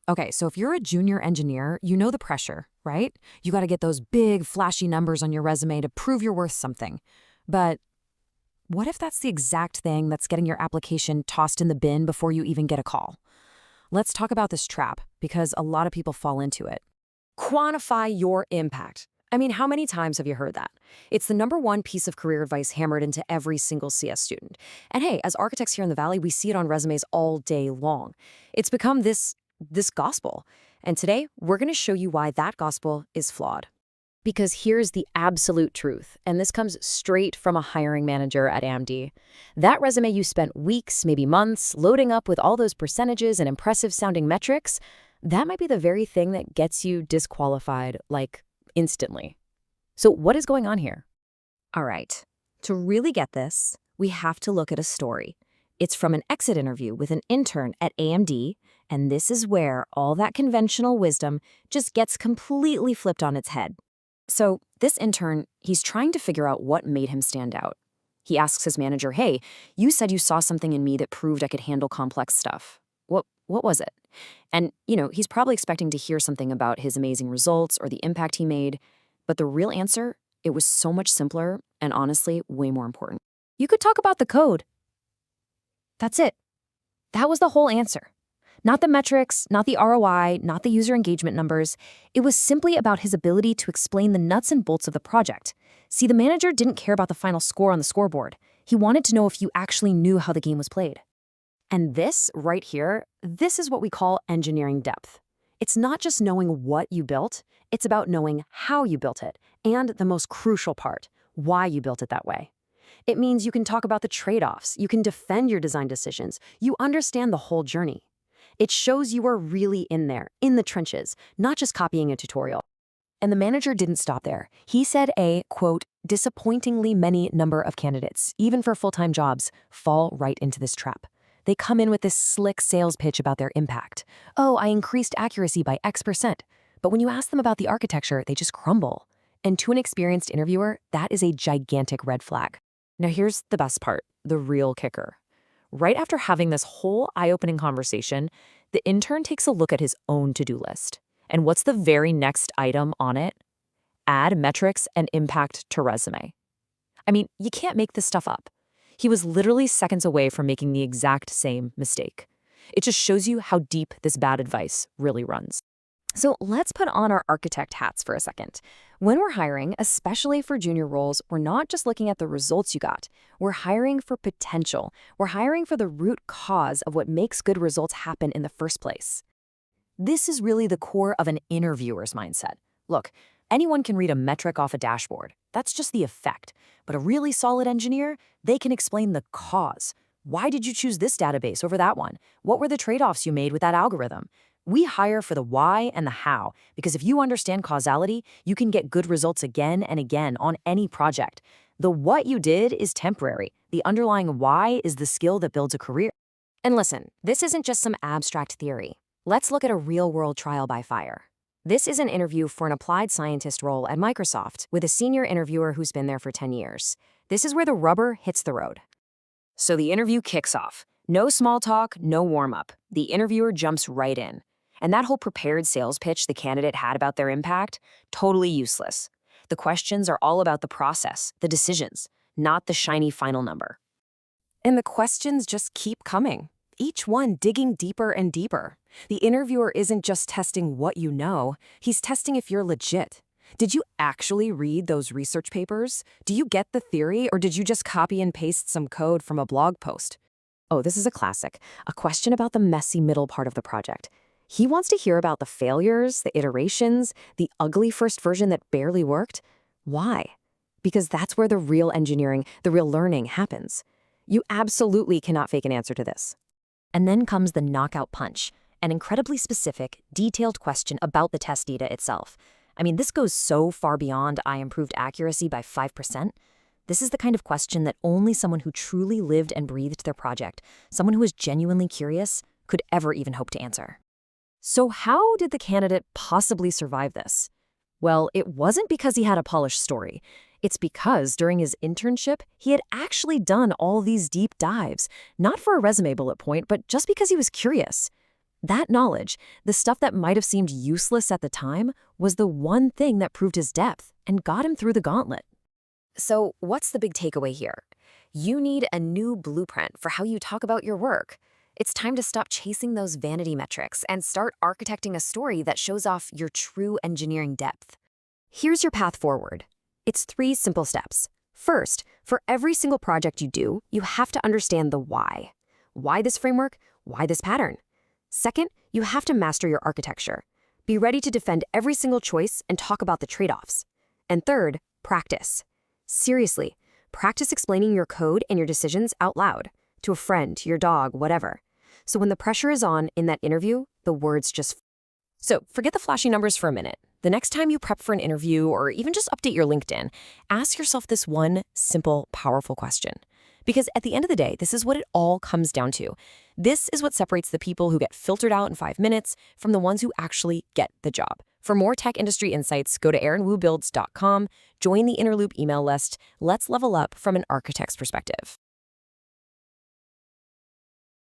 Okay, so if you're a junior engineer, you know the pressure, right? You got to get those big, flashy numbers on your resume to prove you're worth something. But what if that's the exact thing that's getting your application tossed in the bin before you even get a call? Let's talk about this trap, because a lot of people fall into it. Quantify your impact. I mean, how many times have you heard that? It's the number one piece of career advice hammered into every single CS student. And hey, as architects here in the Valley, we see it on resumes all day long. It's become this gospel. And today, we're going to show you why that gospel is flawed. Because here's the absolute truth, and this comes straight from a hiring manager at AMD. That resume you spent weeks, maybe months, loading up with all those percentages and impressive-sounding metrics, that might be the very thing that gets you disqualified, like, instantly. So what is going on here? All right, to really get this, we have to look at a story. It's from an exit interview with an intern at AMD, and this is where all that conventional wisdom just gets completely flipped on its head. So this intern, he's trying to figure out what made him stand out. He asks his manager, hey, you said you saw something in me that proved I could handle complex stuff. What was it? And, he's probably expecting to hear something about his amazing results or the impact he made. But the real answer, it was so much simpler and honestly way more important. You could talk about the code. That's it. That was the whole answer. Not the metrics, not the ROI, not the user engagement numbers. It was simply about his ability to explain the nuts and bolts of the project. See, the manager didn't care about the final score on the scoreboard. He wanted to know if you actually knew how the game was played. And this, right here, this is what we call engineering depth. It's not just knowing what you built, it's about knowing how you built it, and the most crucial part, why you built it that way. It means you can talk about the trade-offs, you can defend your design decisions, you understand the whole journey. It shows you are really in there, in the trenches, not just copying a tutorial. And the manager didn't stop there. He said a, quote, disappointingly many number of candidates, even for full-time jobs, fall right into this trap. They come in with this slick sales pitch about their impact. Oh, I increased accuracy by X%. But when you ask them about the architecture, they just crumble. And to an experienced interviewer, that is a gigantic red flag. Now here's the best part, the real kicker. Right after having this whole eye-opening conversation, the intern takes a look at his own to-do list. And what's the very next item on it? Add metrics and impact to resume. I mean, you can't make this stuff up. He was literally seconds away from making the exact same mistake. It just shows you how deep this bad advice really runs. So let's put on our architect hats for a second. When we're hiring, especially for junior roles, we're not just looking at the results you got. We're hiring for potential. We're hiring for the root cause of what makes good results happen in the first place. This is really the core of an interviewer's mindset. Look, anyone can read a metric off a dashboard. That's just the effect. But a really solid engineer, they can explain the cause. Why did you choose this database over that one? What were the trade-offs you made with that algorithm? We hire for the why and the how, because if you understand causality, you can get good results again and again on any project. The what you did is temporary. The underlying why is the skill that builds a career. And listen, this isn't just some abstract theory. Let's look at a real-world trial by fire. This is an interview for an applied scientist role at Microsoft with a senior interviewer who's been there for 10 years. This is where the rubber hits the road. So the interview kicks off. No small talk, no warm-up. The interviewer jumps right in. And that whole prepared sales pitch the candidate had about their impact, totally useless. The questions are all about the process, the decisions, not the shiny final number. And the questions just keep coming, each one digging deeper and deeper. The interviewer isn't just testing what you know, he's testing if you're legit. Did you actually read those research papers? Do you get the theory, or did you just copy and paste some code from a blog post? Oh, this is a classic, a question about the messy middle part of the project. He wants to hear about the failures, the iterations, the ugly first version that barely worked. Why? Because that's where the real engineering, the real learning happens. You absolutely cannot fake an answer to this. And then comes the knockout punch, an incredibly specific, detailed question about the test data itself. I mean, this goes so far beyond I improved accuracy by 5%. This is the kind of question that only someone who truly lived and breathed their project, someone who is genuinely curious, could ever even hope to answer. So how did the candidate possibly survive this? Well, it wasn't because he had a polished story. It's because during his internship, he had actually done all these deep dives, not for a resume bullet point, but just because he was curious. That knowledge, the stuff that might have seemed useless at the time, was the one thing that proved his depth and got him through the gauntlet. So, what's the big takeaway here? You need a new blueprint for how you talk about your work. It's time to stop chasing those vanity metrics and start architecting a story that shows off your true engineering depth. Here's your path forward. It's 3 simple steps. First, for every single project you do, you have to understand the why. Why this framework? Why this pattern? Second, you have to master your architecture. Be ready to defend every single choice and talk about the trade-offs. And third, practice. Seriously, practice explaining your code and your decisions out loud, to a friend, to your dog, whatever. So when the pressure is on in that interview, the words just... So forget the flashy numbers for a minute. The next time you prep for an interview or even just update your LinkedIn, ask yourself this one simple, powerful question. Because at the end of the day, this is what it all comes down to. This is what separates the people who get filtered out in 5 minutes from the ones who actually get the job. For more tech industry insights, go to aaronwoobuilds.com, join the Inner Loop email list. Let's level up from an architect's perspective.